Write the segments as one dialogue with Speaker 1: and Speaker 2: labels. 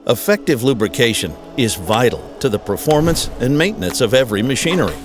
Speaker 1: Effective lubrication is vital to the performance and maintenance of every machinery.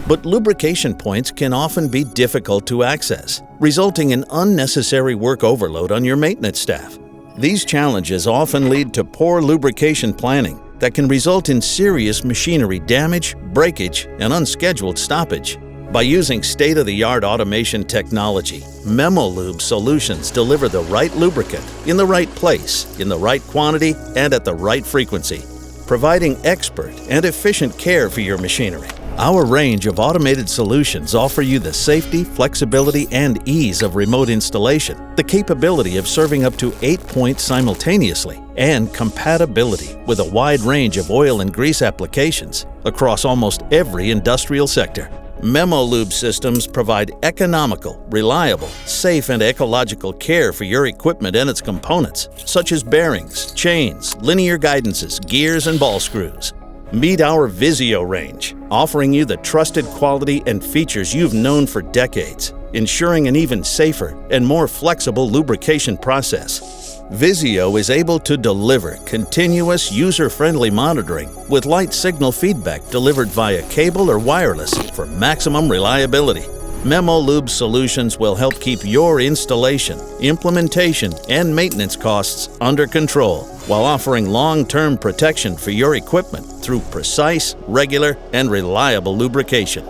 Speaker 1: But lubrication points can often be difficult to access, resulting in unnecessary work overload on your maintenance staff. These challenges often lead to poor lubrication planning that can result in serious machinery damage, breakage, and unscheduled stoppage. By using state-of-the-art automation technology, MEMOLUB solutions deliver the right lubricant in the right place, in the right quantity, and at the right frequency, providing expert and efficient care for your machinery. Our range of automated solutions offer you the safety, flexibility, and ease of remote installation, the capability of serving up to 8 points simultaneously, and compatibility with a wide range of oil and grease applications across almost every industrial sector. MEMOLUB systems provide economical, reliable, safe, and ecological care for your equipment and its components, such as bearings, chains, linear guidances, gears, and ball screws. Meet our Visio range, offering you the trusted quality and features you've known for decades, ensuring an even safer and more flexible lubrication process. Visio is able to deliver continuous user-friendly monitoring with light signal feedback delivered via cable or wireless for maximum reliability. MEMOLUB solutions will help keep your installation, implementation, and maintenance costs under control while offering long-term protection for your equipment through precise, regular, and reliable lubrication.